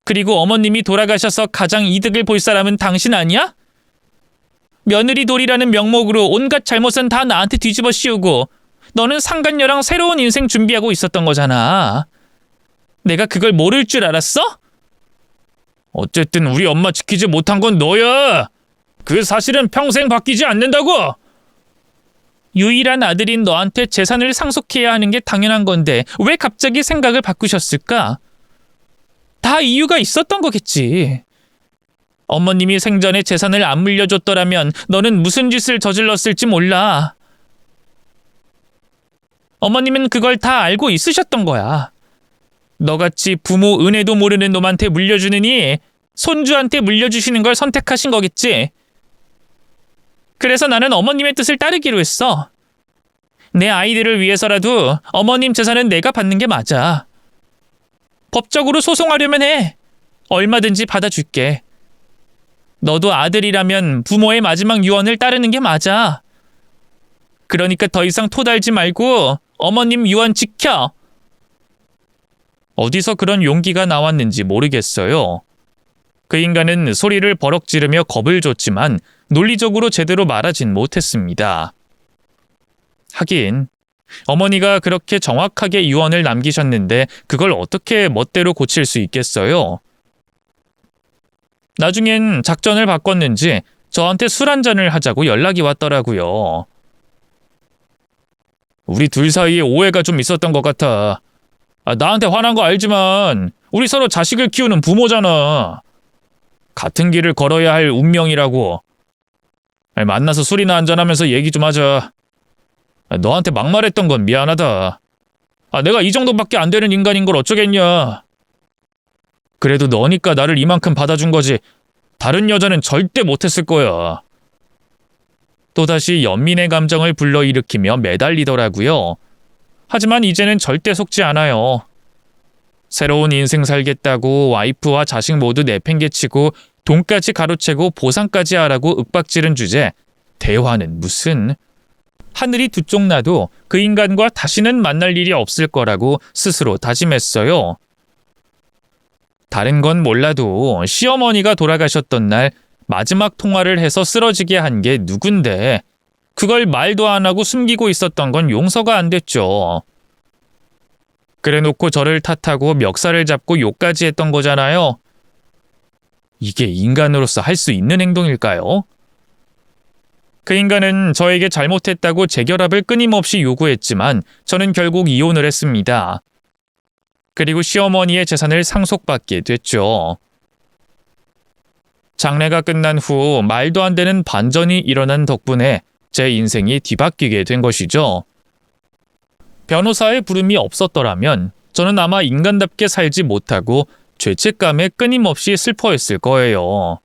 그리고 어머님이 돌아가셔서 가장 이득을 볼 사람은 당신 아니야? 며느리 돌이라는 명목으로 온갖 잘못은 다 나한테 뒤집어 씌우고 너는 상간녀랑 새로운 인생 준비하고 있었던 거잖아. 내가 그걸 모를 줄 알았어? 어쨌든 우리 엄마 지키지 못한 건 너야. 그 사실은 평생 바뀌지 않는다고. 유일한 아들인 너한테 재산을 상속해야 하는 게 당연한 건데 왜 갑자기 생각을 바꾸셨을까? 다 이유가 있었던 거겠지. 어머님이 생전에 재산을 안 물려줬더라면 너는 무슨 짓을 저질렀을지 몰라. 어머님은 그걸 다 알고 있으셨던 거야. 너같이 부모 은혜도 모르는 놈한테 물려주느니 손주한테 물려주시는 걸 선택하신 거겠지. 그래서 나는 어머님의 뜻을 따르기로 했어. 내 아이들을 위해서라도 어머님 재산은 내가 받는 게 맞아. 법적으로 소송하려면 해. 얼마든지 받아줄게. 너도 아들이라면 부모의 마지막 유언을 따르는 게 맞아. 그러니까 더 이상 토달지 말고 어머님 유언 지켜. 어디서 그런 용기가 나왔는지 모르겠어요. 그 인간은 소리를 버럭 지르며 겁을 줬지만 논리적으로 제대로 말하진 못했습니다. 하긴 어머니가 그렇게 정확하게 유언을 남기셨는데 그걸 어떻게 멋대로 고칠 수 있겠어요? 나중엔 작전을 바꿨는지 저한테 술 한잔을 하자고 연락이 왔더라고요. 우리 둘 사이에 오해가 좀 있었던 것 같아. 나한테 화난 거 알지만 우리 서로 자식을 키우는 부모잖아. 같은 길을 걸어야 할 운명이라고. 만나서 술이나 한잔하면서 얘기 좀 하자. 너한테 막말했던 건 미안하다. 내가 이 정도밖에 안 되는 인간인 걸 어쩌겠냐. 그래도 너니까 나를 이만큼 받아준 거지. 다른 여자는 절대 못했을 거야. 또다시 연민의 감정을 불러일으키며 매달리더라고요. 하지만 이제는 절대 속지 않아요. 새로운 인생 살겠다고 와이프와 자식 모두 내팽개치고 돈까지 가로채고 보상까지 하라고 윽박지른 주제. 대화는 무슨. 하늘이 두 쪽 나도 그 인간과 다시는 만날 일이 없을 거라고 스스로 다짐했어요. 다른 건 몰라도 시어머니가 돌아가셨던 날 마지막 통화를 해서 쓰러지게 한 게 누군데 그걸 말도 안 하고 숨기고 있었던 건 용서가 안 됐죠. 그래놓고 저를 탓하고 멱살을 잡고 욕까지 했던 거잖아요. 이게 인간으로서 할 수 있는 행동일까요? 그 인간은 저에게 잘못했다고 재결합을 끊임없이 요구했지만 저는 결국 이혼을 했습니다. 그리고 시어머니의 재산을 상속받게 됐죠. 장례가 끝난 후 말도 안 되는 반전이 일어난 덕분에 제 인생이 뒤바뀌게 된 것이죠. 변호사의 부름이 없었더라면 저는 아마 인간답게 살지 못하고 죄책감에 끊임없이 슬퍼했을 거예요.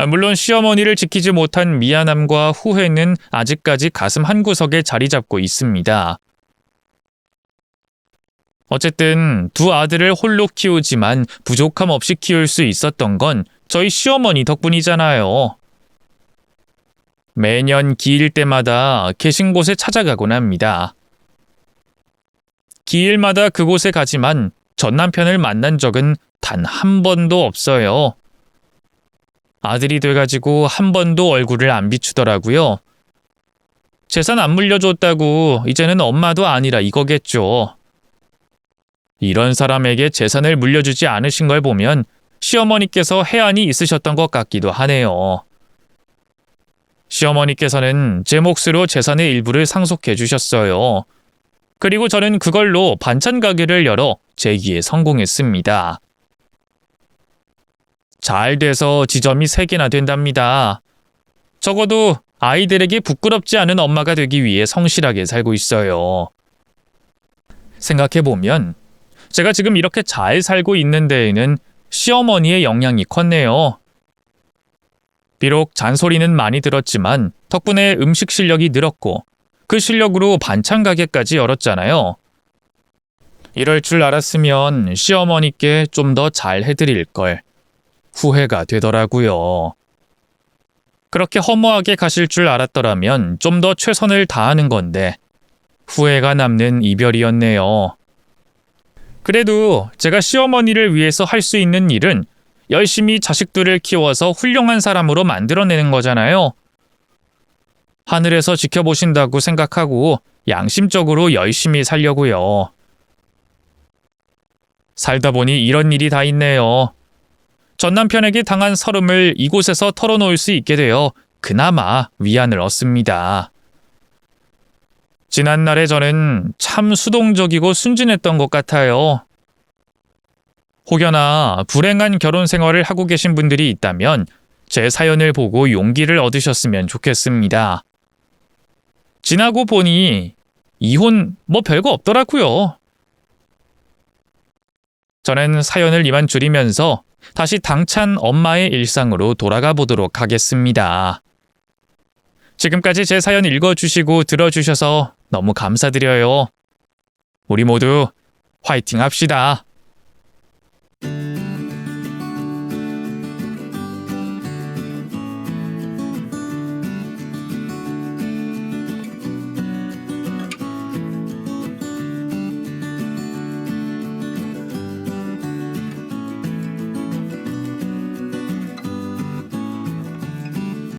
물론 시어머니를 지키지 못한 미안함과 후회는 아직까지 가슴 한구석에 자리 잡고 있습니다. 어쨌든 두 아들을 홀로 키우지만 부족함 없이 키울 수 있었던 건 저희 시어머니 덕분이잖아요. 매년 기일 때마다 계신 곳에 찾아가곤 합니다. 기일마다 그곳에 가지만 전 남편을 만난 적은 단 한 번도 없어요. 아들이 돼가지고 한 번도 얼굴을 안 비추더라고요. 재산 안 물려줬다고 이제는 엄마도 아니라 이거겠죠. 이런 사람에게 재산을 물려주지 않으신 걸 보면 시어머니께서 해안이 있으셨던 것 같기도 하네요. 시어머니께서는 제 몫으로 재산의 일부를 상속해 주셨어요. 그리고 저는 그걸로 반찬 가게를 열어 재기에 성공했습니다. 잘 돼서 지점이 3개나 된답니다. 적어도 아이들에게 부끄럽지 않은 엄마가 되기 위해 성실하게 살고 있어요. 생각해보면 제가 지금 이렇게 잘 살고 있는 데에는 시어머니의 영향이 컸네요. 비록 잔소리는 많이 들었지만 덕분에 음식 실력이 늘었고 그 실력으로 반찬 가게까지 열었잖아요. 이럴 줄 알았으면 시어머니께 좀 더 잘 해드릴 걸. 후회가 되더라고요. 그렇게 허무하게 가실 줄 알았더라면 좀 더 최선을 다하는 건데 후회가 남는 이별이었네요. 그래도 제가 시어머니를 위해서 할 수 있는 일은 열심히 자식들을 키워서 훌륭한 사람으로 만들어내는 거잖아요. 하늘에서 지켜보신다고 생각하고 양심적으로 열심히 살려고요. 살다 보니 이런 일이 다 있네요. 전 남편에게 당한 서름을 이곳에서 털어놓을 수 있게 되어 그나마 위안을 얻습니다. 지난날에 저는 참 수동적이고 순진했던 것 같아요. 혹여나 불행한 결혼 생활을 하고 계신 분들이 있다면 제 사연을 보고 용기를 얻으셨으면 좋겠습니다. 지나고 보니 이혼 별거 없더라고요. 저는 사연을 이만 줄이면서 다시 당찬 엄마의 일상으로 돌아가 보도록 하겠습니다. 지금까지 제 사연 읽어주시고 들어주셔서 너무 감사드려요. 우리 모두 화이팅 합시다.